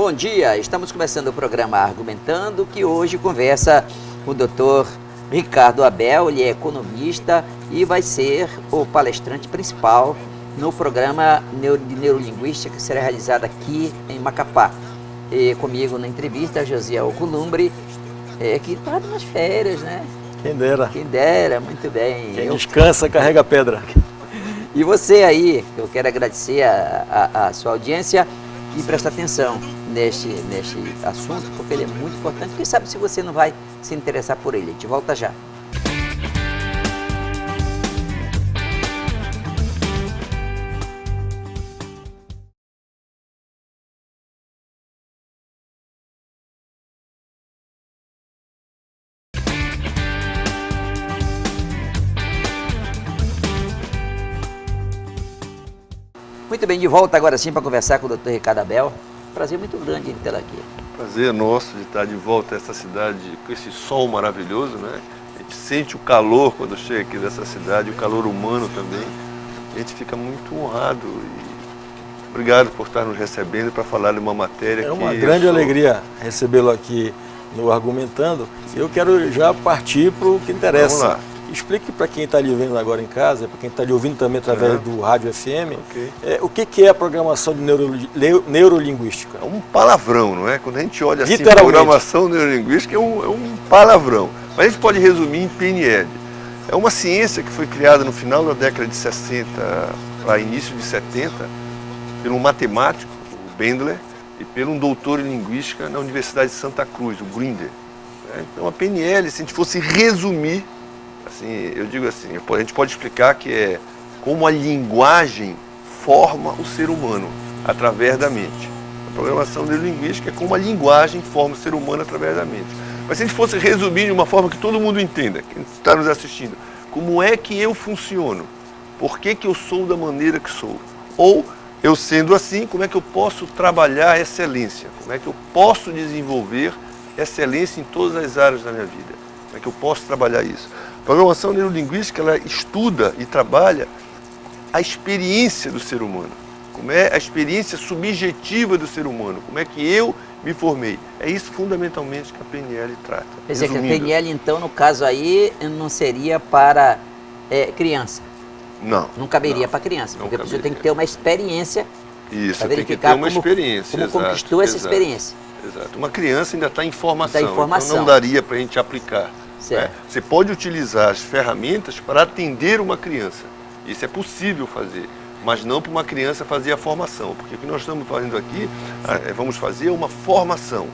Bom dia, estamos começando o programa Argumentando, que hoje conversa com o Dr. Ricardo Abel. Ele é economista e vai ser o palestrante principal no programa de neurolinguística que será realizado aqui em Macapá. E comigo na entrevista, Josiel Columbre, que está nas férias, né? Quem dera. Quem dera, muito bem. Quem descansa, carrega a pedra. E você aí, eu quero agradecer a sua audiência e prestar atenção neste assunto, porque ele é muito importante. Quem sabe se você não vai se interessar por ele. A gente volta já. Muito bem, de volta agora sim para conversar com o Dr. Ricardo Abel. Prazer muito grande em tê-lo aqui. Prazer nosso de estar de volta a essa cidade com esse sol maravilhoso, né? A gente sente o calor quando chega aqui dessa cidade, o calor humano também. A gente fica muito honrado e obrigado por estar nos recebendo para falar de uma matéria que... É uma grande alegria recebê-lo aqui no Argumentando. Eu quero já partir para o que interessa. Vamos lá. Explique para quem está lhe vendo agora em casa, para quem está lhe ouvindo também através do rádio FM, o que é a programação de neurolinguística? É um palavrão, não é? Quando a gente olha assim, programação neurolinguística é um palavrão. Mas a gente pode resumir em PNL. É uma ciência que foi criada no final da década de 60 para início de 70 por um matemático, o Bendler, e por um doutor em linguística na Universidade de Santa Cruz, o Grinder. Então a PNL, se a gente fosse resumir, assim, eu digo assim, a gente pode explicar que é como a linguagem forma o ser humano através da mente. A programação neurolinguística é como a linguagem forma o ser humano através da mente. Mas se a gente fosse resumir de uma forma que todo mundo entenda, quem está nos assistindo, como é que eu funciono? Por que eu sou da maneira que sou? Ou, eu sendo assim, como é que eu posso trabalhar a excelência? Como é que eu posso desenvolver excelência em todas as áreas da minha vida? Como é que eu posso trabalhar isso? A programação neurolinguística, ela estuda e trabalha a experiência do ser humano. Como é a experiência subjetiva do ser humano. Como é que eu me formei. É isso fundamentalmente que a PNL trata. Quer dizer que a PNL, então, no caso aí, não seria para criança? Não. Não caberia para criança, porque a pessoa tem que ter uma experiência. Isso, tem que ter uma experiência. Como conquistou essa experiência. Exato. Uma criança ainda está em formação, então não daria para a gente aplicar. Certo. Você pode utilizar as ferramentas para atender uma criança. Isso é possível fazer, mas não para uma criança fazer a formação. Porque o que nós estamos fazendo aqui, vamos fazer uma formação,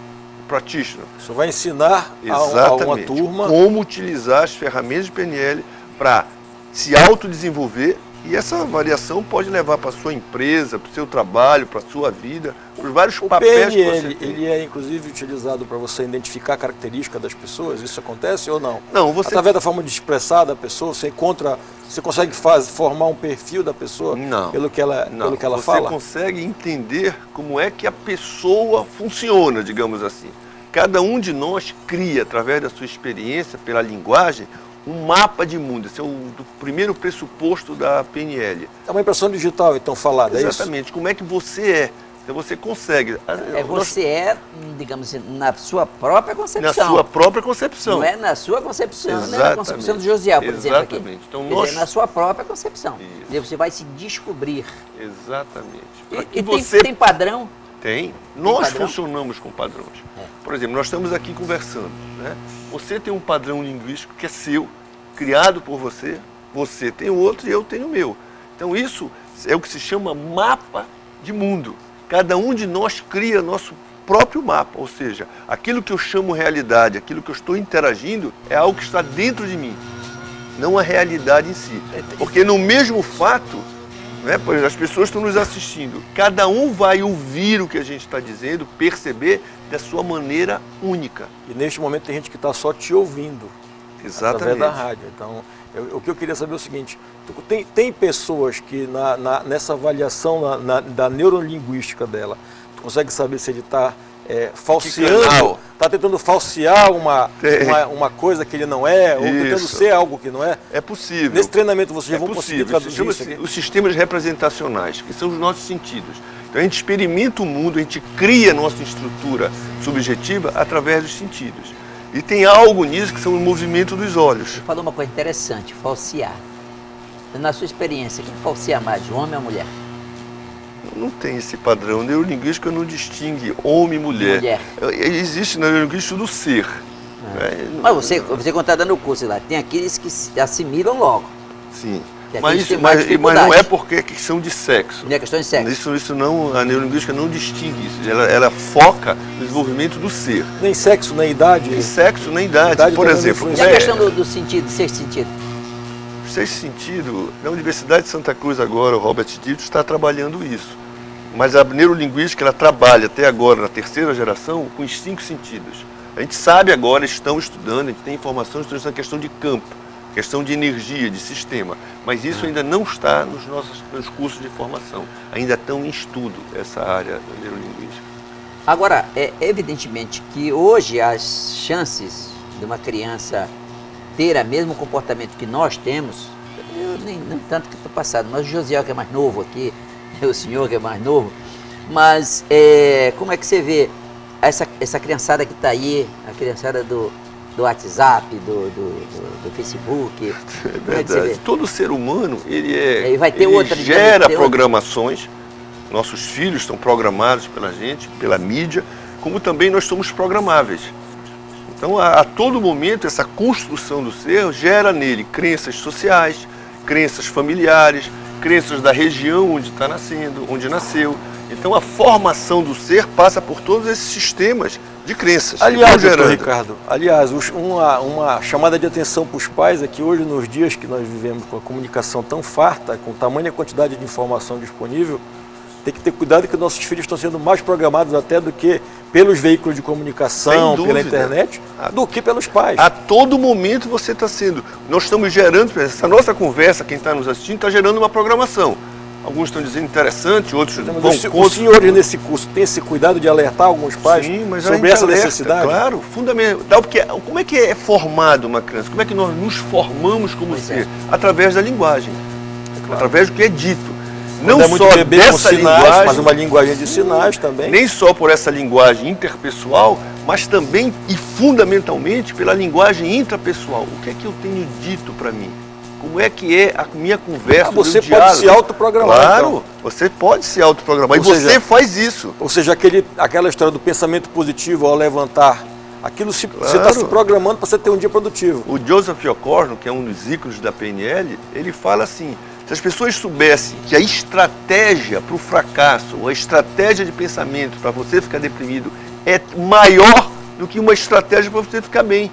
practitioner. Isso vai ensinar a uma turma como utilizar as ferramentas de PNL para se autodesenvolver. E essa variação pode levar para a sua empresa, para o seu trabalho, para a sua vida, para os vários papéis que você tem. Ele é inclusive utilizado para você identificar a característica das pessoas? Isso acontece ou não? Não, através da forma de expressar da pessoa, você consegue formar um perfil da pessoa pelo que ela fala? Você consegue entender como é que a pessoa funciona, digamos assim. Cada um de nós cria, através da sua experiência, pela linguagem, um mapa de mundo. Esse é o primeiro pressuposto da PNL. É uma impressão digital, então, falada, é isso? Exatamente. Como é que você é? Então você consegue. Digamos assim, na sua própria concepção. Na sua própria concepção. Não é na sua concepção, não é na concepção do Josiel, por exemplo, aqui. Então, é na sua própria concepção. Isso. Você vai se descobrir. Exatamente. Tem padrão? Tem. Nós funcionamos com padrões. Por exemplo, nós estamos aqui conversando, né? Você tem um padrão linguístico que é seu, criado por você, você tem o outro e eu tenho o meu. Então isso é o que se chama mapa de mundo. Cada um de nós cria nosso próprio mapa, ou seja, aquilo que eu chamo realidade, aquilo que eu estou interagindo é algo que está dentro de mim, não a realidade em si. Porque no mesmo fato, né, por exemplo, as pessoas estão nos assistindo, cada um vai ouvir o que a gente está dizendo, perceber da sua maneira única. E neste momento tem gente que está só te ouvindo. Exatamente. Através da rádio. Então, o que eu queria saber é o seguinte, tem pessoas que nessa avaliação da neurolinguística dela, tu consegue saber se ele está falseando, está tentando falsear uma coisa que ele não é, ou tentando ser algo que não é? É possível. Nesse treinamento vocês vão conseguir traduzir isso aqui? Os sistemas representacionais, que são os nossos sentidos. Então a gente experimenta o mundo, a gente cria a nossa estrutura subjetiva através dos sentidos. E tem algo nisso que são o movimento dos olhos. Você falou uma coisa interessante, falsear. Na sua experiência, quem falseia mais, o homem ou a mulher? Não tem esse padrão. Neurolinguística não distingue homem e mulher. Existe na neurolinguística do ser. Mas você quando está dando o curso lá, tem aqueles que se assimilam logo. Sim. Mas não é porque é questão de sexo. Não é questão de sexo. Isso não, a neurolinguística não distingue isso. Ela foca no desenvolvimento do ser. Nem sexo, nem idade. Nem sexo, nem idade. Por exemplo. E a questão do sentido, sexto sentido? Sexto sentido, na Universidade de Santa Cruz agora, o Robert Dito está trabalhando isso. Mas a neurolinguística, ela trabalha até agora, na terceira geração, com os 5 sentidos. A gente sabe agora, estão estudando, a gente tem informação, estão estudando a questão de campo, questão de energia, de sistema. Mas isso ainda não está nos cursos de formação. Ainda estão em estudo essa área da neurolinguística. Agora, evidentemente que hoje as chances de uma criança ter o mesmo comportamento que nós temos, eu nem tanto que estou passado, mas o Josiel que é mais novo aqui, o senhor que é mais novo, mas como é que você vê essa criançada que está aí, a criançada do WhatsApp, do Facebook? É verdade. Todo ser humano, ele gera programações. Nossos filhos estão programados pela gente, pela mídia, como também nós somos programáveis. Então, a todo momento, essa construção do ser gera nele crenças sociais, crenças familiares, crenças da região onde está nascendo, onde nasceu. Então, a formação do ser passa por todos esses sistemas de crenças. Aliás, doutor Ricardo, uma chamada de atenção para os pais é que hoje, nos dias que nós vivemos com a comunicação tão farta, com tamanha quantidade de informação disponível, tem que ter cuidado que nossos filhos estão sendo mais programados até do que pelos veículos de comunicação, pela internet, do que pelos pais. A todo momento você está sendo... Nós estamos gerando... Essa nossa conversa, quem está nos assistindo, está gerando uma programação. Alguns estão dizendo interessante, outros vão contra. Os senhores nesse curso têm esse cuidado de alertar alguns pais sobre essa necessidade? Claro, fundamental. Porque como é que é formado uma criança? Como é que nós nos formamos como ser? Através da linguagem. Através do que é dito. Não só dessa linguagem, mas uma linguagem de sinais também. Nem só por essa linguagem interpessoal, mas também e fundamentalmente pela linguagem intrapessoal. O que é que eu tenho dito para mim? Como é que é a minha conversa? Você pode se autoprogramar. Claro, então. Você pode se autoprogramar. E você faz isso. Ou seja, aquela história do pensamento positivo ao levantar. Aquilo você está se programando para você ter um dia produtivo. O Joseph Ocorno, que é um dos ícones da PNL, ele fala assim: se as pessoas soubessem que a estratégia para o fracasso, ou a estratégia de pensamento para você ficar deprimido é maior do que uma estratégia para você ficar bem.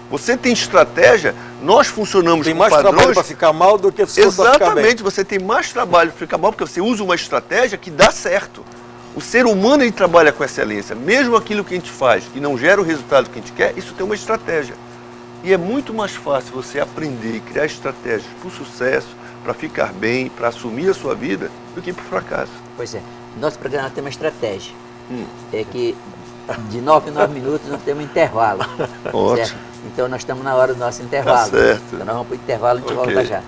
Você tem estratégia, nós funcionamos com padrões... Tem mais trabalho para ficar mal do que para ficar bem. Exatamente, você tem mais trabalho para ficar mal porque você usa uma estratégia que dá certo. O ser humano, ele trabalha com excelência. Mesmo aquilo que a gente faz e não gera o resultado que a gente quer, isso tem uma estratégia. E é muito mais fácil você aprender e criar estratégias para o sucesso, para ficar bem, para assumir a sua vida, do que para o fracasso. Pois é. Nosso programa tem uma estratégia. É que de 9 em 9 minutos nós temos um intervalo. Ótimo. Certo? Então nós estamos na hora do nosso intervalo. Tá certo. Então nós vamos para o intervalo e a gente volta já.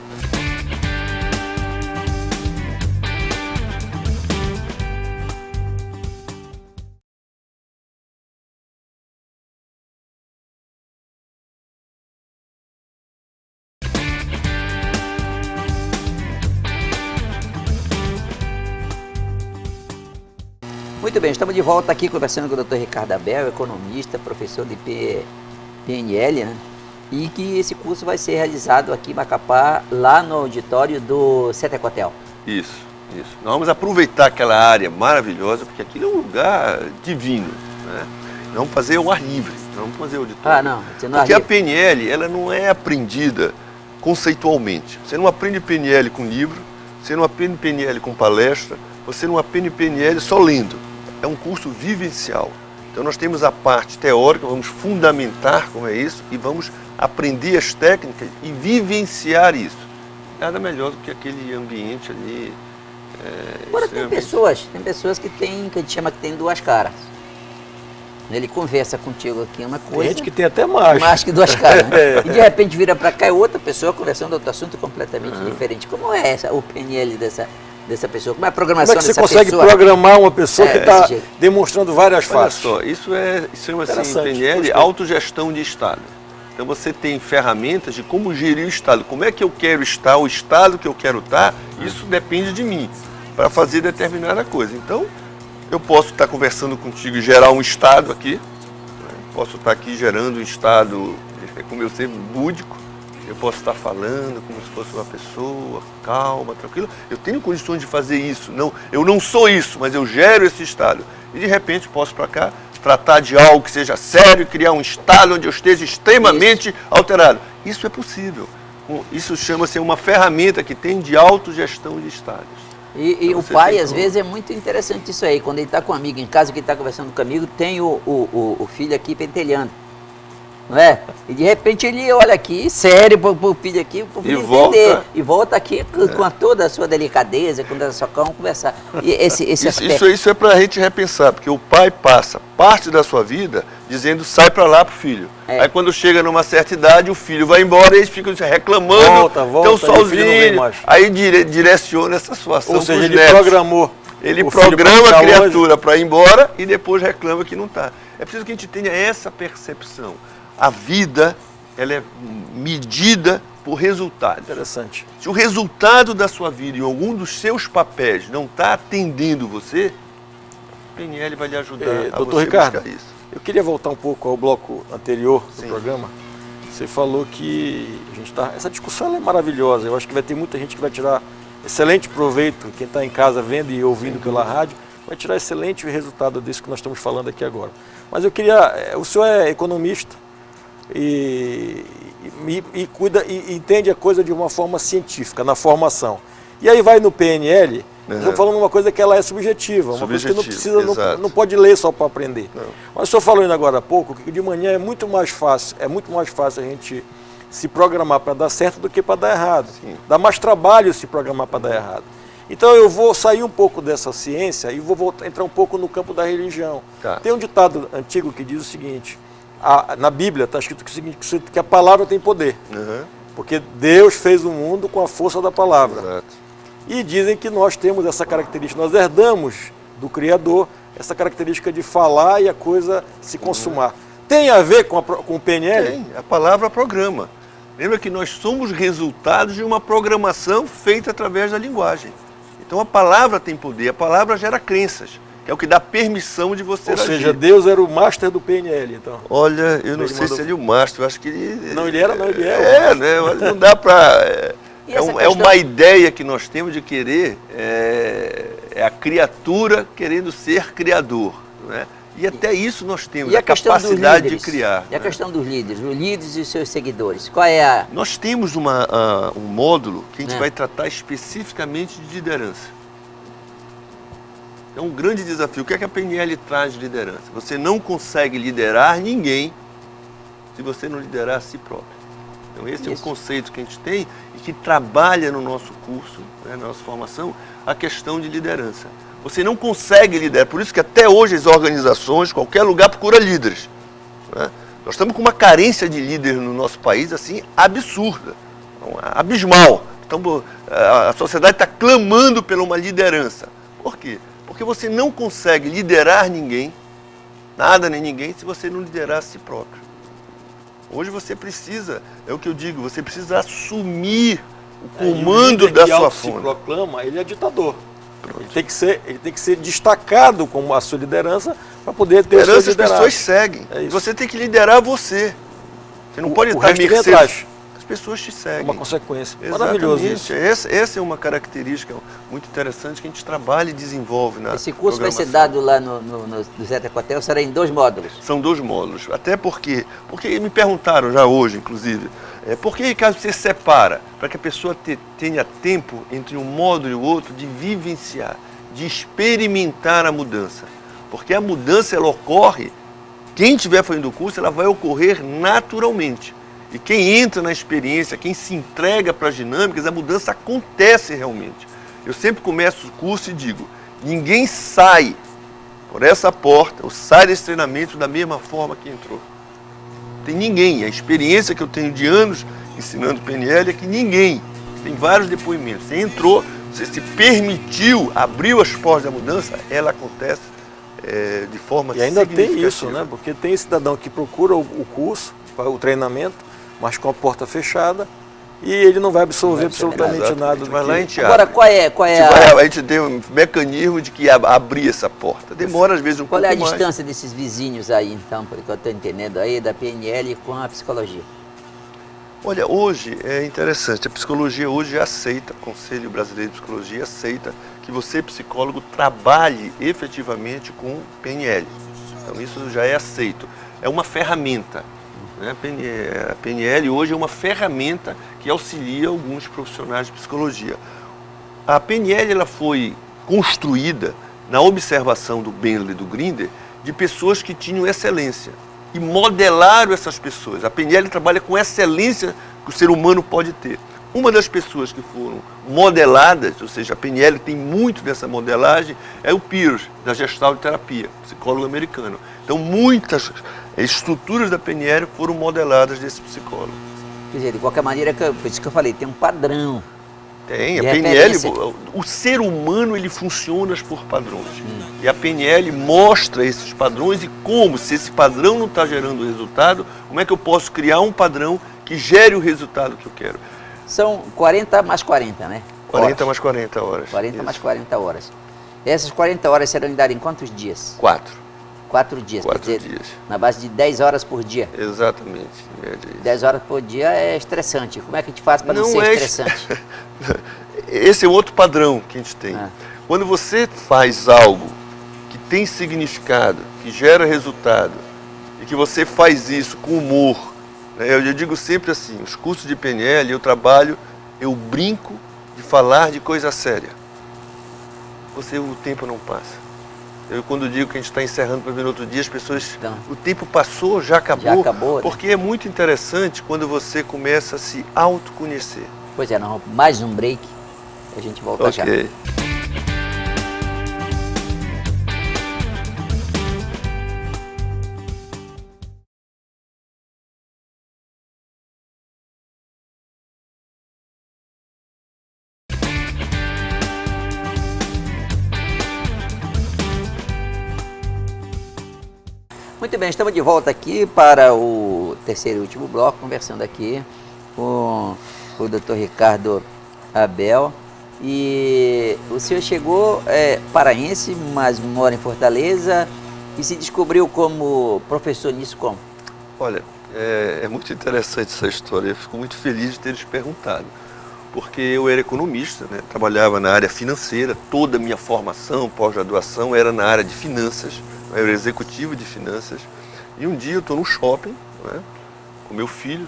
Muito bem, estamos de volta aqui conversando com o Dr. Ricardo Abel, economista, professor de PNL, né? E que esse curso vai ser realizado aqui em Macapá, lá no auditório do Setecotel. Isso. Nós vamos aproveitar aquela área maravilhosa, porque aquilo é um lugar divino, né? Nós vamos fazer ao ar livre, não vamos fazer auditório. Não. Porque a PNL, ela não é aprendida conceitualmente. Você não aprende PNL com livro, você não aprende PNL com palestra, você não aprende PNL só lendo. É um curso vivencial. Então nós temos a parte teórica, vamos fundamentar como é isso e vamos aprender as técnicas e vivenciar isso. Nada melhor do que aquele ambiente ali. Agora tem pessoas que a gente chama que tem duas caras. Ele conversa contigo aqui uma coisa. Tem gente que tem até mais. Mais que 2 caras. Né? E de repente vira para cá e outra pessoa conversando outro assunto completamente diferente. Como é o PNL dessa pessoa? Como é a programação dessa pessoa? Como é que você consegue programar uma pessoa que está demonstrando várias faces? Olha só, isso chama-se PNL autogestão de estado. Então você tem ferramentas de como gerir o estado. Como é que eu quero estar, o estado que eu quero estar, isso depende de mim, para fazer determinada coisa. Então, eu posso estar conversando contigo e gerar um estado aqui, né? Posso estar aqui gerando um estado, como eu sempre, búdico. Eu posso estar falando como se fosse uma pessoa calma, tranquila. Eu tenho condições de fazer isso. Não, eu não sou isso, mas eu gero esse estado. E de repente posso para cá tratar de algo que seja sério, criar um estado onde eu esteja extremamente alterado. Isso é possível. Isso chama-se uma ferramenta que tem de autogestão de estados. E o pai, às vezes, é muito interessante isso aí. Quando ele está com um amigo em casa, que está conversando com o amigo, tem o filho aqui pentelhando. Não é? E de repente ele olha aqui, sério, pro filho aqui, pro filho entender. E volta aqui com toda a sua delicadeza, com a sua calma, conversar. E esse aspecto. Isso é para a gente repensar, porque o pai passa parte da sua vida dizendo sai para lá pro filho. Aí quando chega numa certa idade, o filho vai embora e eles ficam reclamando, estão sozinhos. Aí direciona essa situação. Ou seja, ele programou. Ele programa a criatura para ir embora e depois reclama que não está. É preciso que a gente tenha essa percepção. A vida, ela é medida por resultados. Interessante. Se o resultado da sua vida em algum dos seus papéis não está atendendo você, o PNL vai lhe ajudar a Doutor você Ricardo, buscar isso. Eu queria voltar um pouco ao bloco anterior do programa. Você falou que a gente essa discussão é maravilhosa. Eu acho que vai ter muita gente que vai tirar excelente proveito. Quem está em casa vendo e ouvindo pela rádio vai tirar excelente resultado disso que nós estamos falando aqui agora. Mas eu queria... O senhor é economista e cuida e entende a coisa de uma forma científica, na formação. E aí vai no PNL, nós estamos falando uma coisa que ela é subjetiva, uma coisa que não precisa, não pode ler só para aprender. Não. Mas o senhor falou ainda agora há pouco que de manhã é muito mais fácil a gente se programar para dar certo do que para dar errado. Sim. Dá mais trabalho se programar para dar errado. Então eu vou sair um pouco dessa ciência e vou entrar um pouco no campo da religião. Tá. Tem um ditado antigo que diz o seguinte: na Bíblia está escrito que a palavra tem poder. Porque Deus fez o mundo com a força da palavra. Exato. E dizem que nós temos essa característica, nós herdamos do Criador essa característica de falar e a coisa se consumar. Tem a ver com o PNL? Tem, a palavra programa. Lembra que nós somos resultados de uma programação feita através da linguagem. Então a palavra tem poder, a palavra gera crenças. É o que dá permissão de você agir. Ou seja, Deus era o master do PNL, então. Olha, eu não sei se ele é o master, eu acho que ele... Não, ele era, não, ele é. Né? Não dá para... É uma ideia que nós temos de querer, é a criatura querendo ser criador, né? E até isso nós temos, a capacidade de criar. E a questão dos líderes, os líderes e os seus seguidores, qual é a... Nós temos um módulo que a gente vai tratar especificamente de liderança. É um grande desafio. O que é que a PNL traz de liderança? Você não consegue liderar ninguém se você não liderar a si próprio. Então esse é um conceito que a gente tem e que trabalha no nosso curso, né, na nossa formação, a questão de liderança. Você não consegue liderar, por isso que até hoje as organizações, qualquer lugar, procura líderes. Né? Nós estamos com uma carência de líderes no nosso país, assim, absurda, abismal. Então, a sociedade está clamando por uma liderança. Por quê? Porque você não consegue liderar ninguém, nada nem ninguém, se você não liderar a si próprio. Hoje você precisa, é o que eu digo, você precisa assumir o comando da sua fonte. Se proclama, ele é ditador. Ele tem que ser destacado como a sua liderança para poder ter liderança. As pessoas seguem. Você tem que liderar você. Você não pode estar mercê. As pessoas te seguem. Uma consequência. Exatamente. Maravilhoso isso. Essa é uma característica muito interessante que a gente trabalha e desenvolve na Esse curso vai ser dado lá no Zé Tecotel, será em 2 módulos? São 2 módulos. Até porque me perguntaram já hoje, inclusive, por que, Ricardo, você separa? Para que a pessoa tenha tempo entre um módulo e o outro de vivenciar, de experimentar a mudança. Porque a mudança, ela ocorre, quem estiver fazendo o curso, ela vai ocorrer naturalmente. E quem entra na experiência, quem se entrega para as dinâmicas, a mudança acontece realmente. Eu sempre começo o curso e digo, ninguém sai por essa porta, ou sai desse treinamento da mesma forma que entrou. Tem ninguém. A experiência que eu tenho de anos ensinando PNL é que ninguém. Tem vários depoimentos. Você entrou, você se permitiu, abriu as portas da mudança, ela acontece de forma significativa. E ainda tem isso, né? Porque tem cidadão que procura o curso, o treinamento, mas com a porta fechada, e ele não vai absorver absolutamente nada. Vai lá, a gente Agora, abre. qual é a gente tem um mecanismo de que abrir essa porta. Demora às vezes um pouco mais. Qual é a distância desses vizinhos aí, então, porque eu estou entendendo aí, da PNL com a psicologia? Olha, hoje é interessante, a psicologia hoje aceita, o Conselho Brasileiro de Psicologia aceita que você, psicólogo, trabalhe efetivamente com PNL. Então isso já é aceito. É uma ferramenta. Né? A PNL hoje é uma ferramenta que auxilia alguns profissionais de psicologia. A PNL ela foi construída na observação do Bandler e do Grinder de pessoas que tinham excelência e modelaram essas pessoas. A PNL trabalha com excelência que o ser humano pode ter. Uma das pessoas que foram modeladas, ou seja, a PNL tem muito dessa modelagem, é o Peirce, da Gestalt Terapia, psicólogo americano. Então, muitas estruturas da PNL foram modeladas desse psicólogo. Quer dizer, de qualquer maneira, por isso que eu falei, tem um padrão. Tem, a PNL, o ser humano ele funciona por padrões. E a PNL mostra esses padrões e como, se esse padrão não está gerando resultado, como é que eu posso criar um padrão que gere o resultado que eu quero. São 40 mais 40, né? 40 mais 40 horas. 40 isso. mais 40 horas. Essas 40 horas serão dadas em quantos dias? 4. 4 dias. 4 quer dizer, dias. Na base de 10 horas por dia. Exatamente. É isso. 10 horas por dia é estressante. Como é que a gente faz para não ser estressante? Esse é outro padrão que a gente tem. Quando você faz algo que tem significado, que gera resultado, e que você faz isso com humor, né? Eu digo sempre assim, os cursos de PNL, eu brinco de falar de coisa séria. O tempo não passa. Eu quando digo que a gente está encerrando para ver no outro dia, as pessoas, então, o tempo passou, já acabou, porque é muito interessante quando você começa a se autoconhecer. Pois é, mais um break, a gente volta já. Muito bem, estamos de volta aqui para o terceiro e último bloco, conversando aqui com o Dr. Ricardo Abel. E o senhor chegou paraense, mas mora em Fortaleza e se descobriu como professor nisso como? Olha, é muito interessante essa história, eu fico muito feliz de ter eles perguntado. Porque eu era economista, né? Trabalhava na área financeira, toda a minha formação, pós-graduação era na área de finanças, eu era executivo de finanças. E um dia eu estou no shopping, né, com meu filho,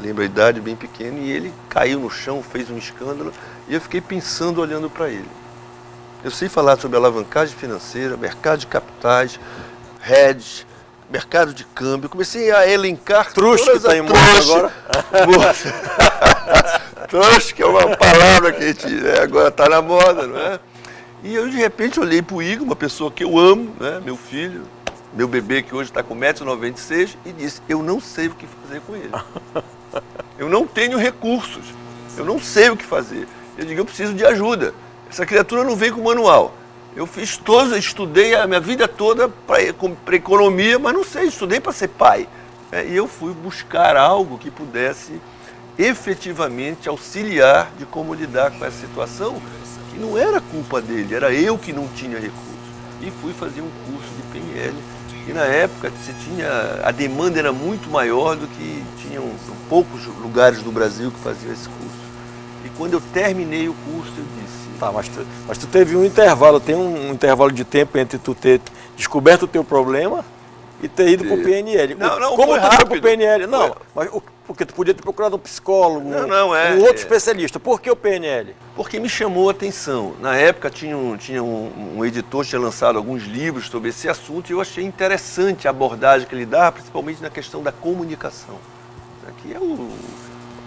lembro a idade, bem pequeno, e ele caiu no chão, fez um escândalo, e eu fiquei pensando, olhando para ele. Eu sei falar sobre alavancagem financeira, mercado de capitais, hedge, mercado de câmbio, comecei a elencar todas as agora. Trouxa, que é uma palavra que a gente agora está na moda, não é? E eu de repente olhei para o Igor, uma pessoa que eu amo, né, meu filho, meu bebê que hoje está com 1,96 m, e disse, eu não sei o que fazer com ele. Eu não tenho recursos, eu não sei o que fazer. Eu digo, eu preciso de ajuda. Essa criatura não vem com manual. Eu estudei a minha vida toda para economia, mas não sei, estudei para ser pai. E eu fui buscar algo que pudesse efetivamente auxiliar de como lidar com essa situação, que não era culpa dele, era eu que não tinha recursos. E fui fazer um curso de PNL, e na época a demanda era muito maior do que tinham poucos lugares no Brasil que faziam esse curso. E quando eu terminei o curso, eu disse... Tá, mas tu teve um intervalo, tem um intervalo de tempo entre tu ter descoberto o teu problema e ter ido para o PNL. Não, como foi tu rápido. foi para o PNL? Não, mas porque tu podia ter procurado um psicólogo, um outro especialista. Por que o PNL? Porque me chamou a atenção. Na época tinha um editor que tinha lançado alguns livros sobre esse assunto e eu achei interessante a abordagem que ele dá, principalmente na questão da comunicação. Que é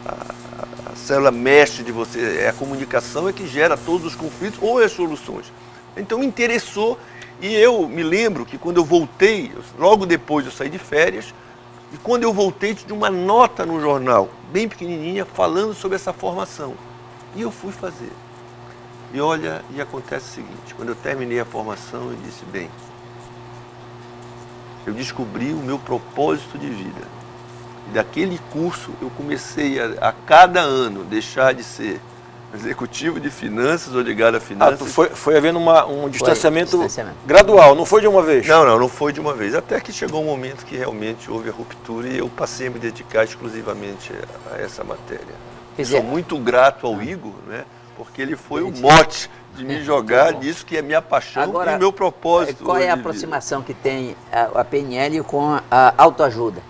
a célula mestre de você, a comunicação é que gera todos os conflitos ou as soluções. Então me interessou E eu me lembro que quando eu voltei, logo depois eu saí de férias, e quando eu voltei tinha uma nota no jornal, bem pequenininha, falando sobre essa formação. E eu fui fazer. E olha, e acontece o seguinte, quando eu terminei a formação, eu disse, bem, eu descobri o meu propósito de vida. E daquele curso eu comecei a cada ano deixar de ser executivo de finanças ou ligado a finanças. Foi havendo um distanciamento gradual, não foi de uma vez? Não foi de uma vez. Até que chegou um momento que realmente houve a ruptura e eu passei a me dedicar exclusivamente a essa matéria. Sou muito grato ao Igor, né? Porque ele foi o mote de me jogar nisso que é minha paixão. Agora, e o meu propósito. Qual é a aproximação que tem a PNL com a autoajuda?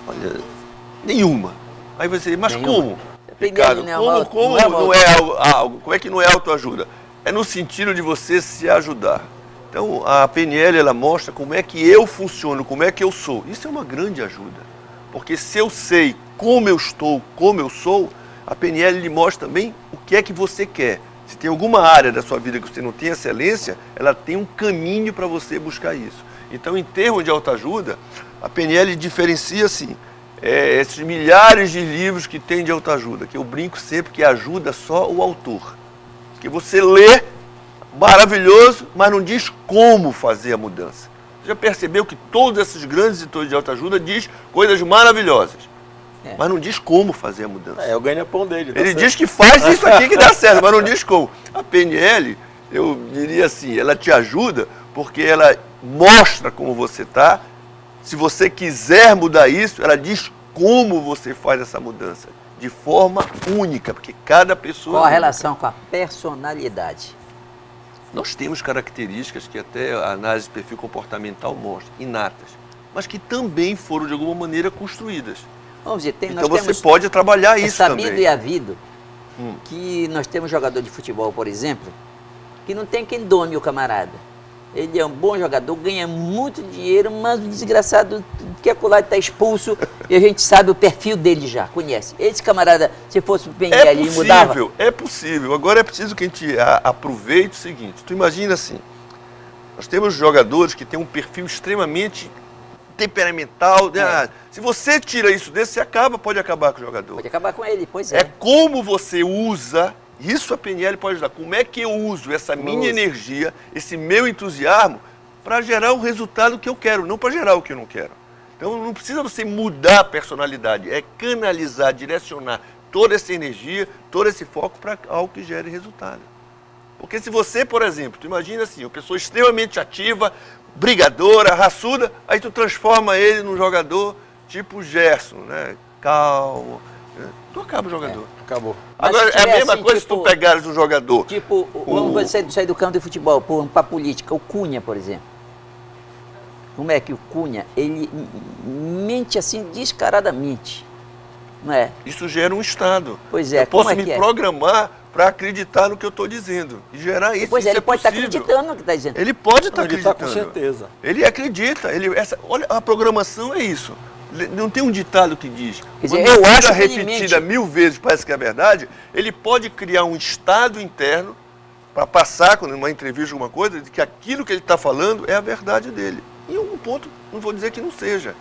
Olha, nenhuma. Aí você diz, mas nenhuma. Como? Ricardo, como é que não é autoajuda? É no sentido de você se ajudar. Então, a PNL, ela mostra como é que eu funciono, como é que eu sou. Isso é uma grande ajuda. Porque se eu sei como eu estou, como eu sou, a PNL lhe mostra também o que é que você quer. Se tem alguma área da sua vida que você não tem excelência, ela tem um caminho para você buscar isso. Então, em termos de autoajuda, a PNL diferencia assim, esses milhares de livros que tem de autoajuda, que eu brinco sempre que ajuda só o autor. Que você lê, maravilhoso, mas não diz como fazer a mudança. Você já percebeu que todos esses grandes editores de autoajuda diz coisas maravilhosas, mas não diz como fazer a mudança. É o ganha-pão dele. Ele diz que faz isso aqui que dá certo, mas não diz como. A PNL, eu diria assim, ela te ajuda porque ela mostra como você está. Se você quiser mudar isso, ela diz como você faz essa mudança, de forma única, porque cada pessoa... Qual a relação com a personalidade? Nós temos características que até a análise de perfil comportamental mostra, inatas, mas que também foram de alguma maneira construídas. Vamos dizer, então você pode trabalhar isso também. É sabido e havido que nós temos jogador de futebol, por exemplo, que não tem quem dome o camarada. Ele é um bom jogador, ganha muito dinheiro, mas o desgraçado quer colar está expulso e a gente sabe o perfil dele já, conhece. Esse camarada, se fosse o PNL, ele mudava? É possível. Agora é preciso que a gente aproveite o seguinte. Tu imagina assim, nós temos jogadores que têm um perfil extremamente temperamental. Se você tira isso desse, você pode acabar com o jogador. Pode acabar com ele, pois é. É como você usa... Isso a PNL pode ajudar. Como é que eu uso essa minha energia, esse meu entusiasmo, para gerar o resultado que eu quero, não para gerar o que eu não quero. Então não precisa você mudar a personalidade, é canalizar, direcionar toda essa energia, todo esse foco para algo que gere resultado. Porque se você, por exemplo, tu imagina assim, uma pessoa extremamente ativa, brigadora, raçuda, aí tu transforma ele num jogador tipo Gerson, né? Calmo. Tu acaba o jogador. Acabou. Agora, é a mesma coisa se tu pegares um jogador. Tipo, vamos sair do campo de futebol, para a política, o Cunha, por exemplo. Como é que o Cunha, ele mente assim descaradamente, não é? Isso gera um estado. Pois é. Eu posso me programar para acreditar no que eu estou dizendo e gerar isso. Pois é, ele pode estar acreditando no que está dizendo. Ele pode estar acreditando. Com certeza. Ele acredita. Olha, a programação é isso. Não tem um ditado que diz, quer dizer, eu acho que repetida 1000 vezes, parece que é verdade, ele pode criar um estado interno para passar, quando numa entrevista, alguma coisa, de que aquilo que ele está falando é a verdade dele. Em algum ponto, não vou dizer que não seja.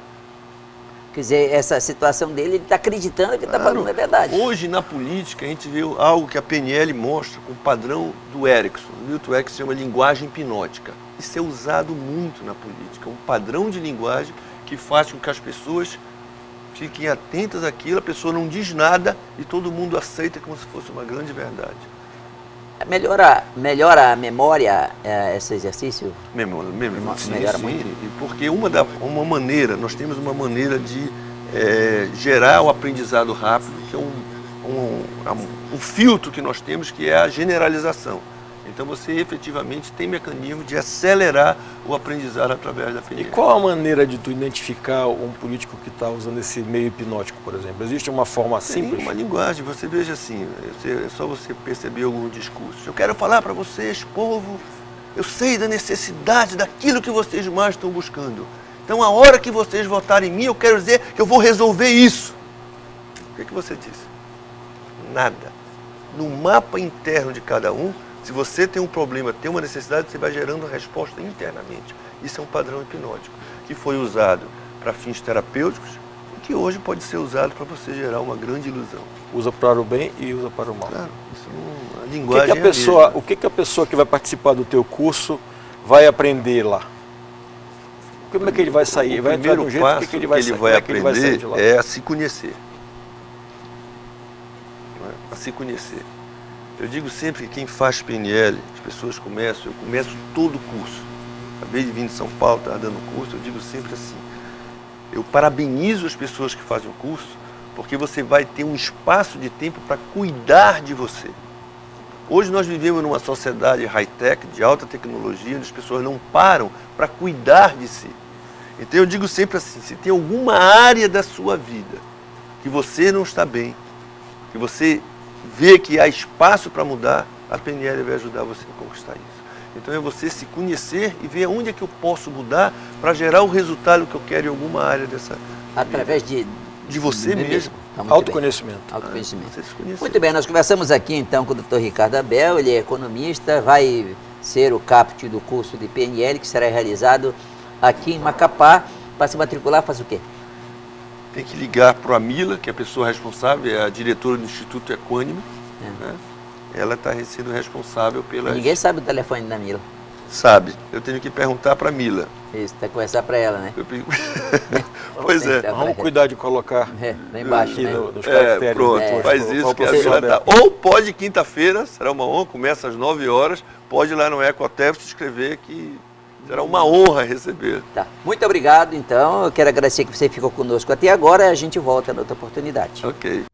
Quer dizer, essa situação dele, ele está acreditando que ele está falando é verdade. Hoje, na política, a gente vê algo que a PNL mostra com o padrão do Erickson. O Milton Erickson chama linguagem hipnótica. Isso é usado muito na política, um padrão de linguagem que faz com que as pessoas fiquem atentas àquilo, a pessoa não diz nada e todo mundo aceita como se fosse uma grande verdade. Melhora a memória esse exercício? Melhora muito? Sim, porque nós temos uma maneira de gerar o aprendizado rápido, que é um filtro que nós temos, que é a generalização. Então você efetivamente tem mecanismo de acelerar o aprendizado através da PNL. E qual a maneira de tu identificar um político que está usando esse meio hipnótico, por exemplo? Existe uma forma simples? Tem uma linguagem, você veja assim, é só você perceber algum discurso. Eu quero falar para vocês, povo, eu sei da necessidade daquilo que vocês mais estão buscando. Então a hora que vocês votarem em mim, eu quero dizer que eu vou resolver isso. O que você disse? Nada. No mapa interno de cada um, Se você tem um problema, tem uma necessidade, você vai gerando a resposta internamente. Isso é um padrão hipnótico, que foi usado para fins terapêuticos e que hoje pode ser usado para você gerar uma grande ilusão. Usa para o bem e usa para o mal. Claro, isso não, a linguagem o que a pessoa que vai participar do teu curso vai aprender lá? Como é que ele vai sair? O vai entrar primeiro de um jeito, passo que ele vai aprender de lá? é a se conhecer. A se conhecer. Eu digo sempre que quem faz PNL, as pessoas começam, eu começo todo o curso. Acabei de vir de São Paulo, estava dando curso, eu digo sempre assim, eu parabenizo as pessoas que fazem o curso, porque você vai ter um espaço de tempo para cuidar de você. Hoje nós vivemos numa sociedade high-tech, de alta tecnologia, onde as pessoas não param para cuidar de si. Então eu digo sempre assim, se tem alguma área da sua vida que você não está bem, que você vê que há espaço para mudar, a PNL vai ajudar você a conquistar isso. Então é você se conhecer e ver onde é que eu posso mudar para gerar o resultado que eu quero em alguma área dessa através de você mesmo. Tá, autoconhecimento. Autoconhecimento. Você se conhecer. Muito bem, nós conversamos aqui então com o Dr. Ricardo Abel, ele é economista, vai ser o CAPT do curso de PNL que será realizado aqui em Macapá. Para se matricular, faz o quê? Tem que ligar para a Mila, que é a pessoa responsável, é a diretora do Instituto Equânime. Né? Ela está sendo responsável pela... Ninguém sabe o telefone da Mila. Sabe. Eu tenho que perguntar para a Mila. Isso, tem que conversar para ela, né? Pois é. Vamos cuidar de colocar lá embaixo, aqui né? nos caracteres. Pronto, faz isso que a Mila tá. Ou pode quinta-feira, será uma honra, começa às 9 horas, pode ir lá no Ecotef se inscrever que será uma honra receber. Tá. Muito obrigado, então. Eu quero agradecer que você ficou conosco até agora. A gente volta na outra oportunidade. Ok.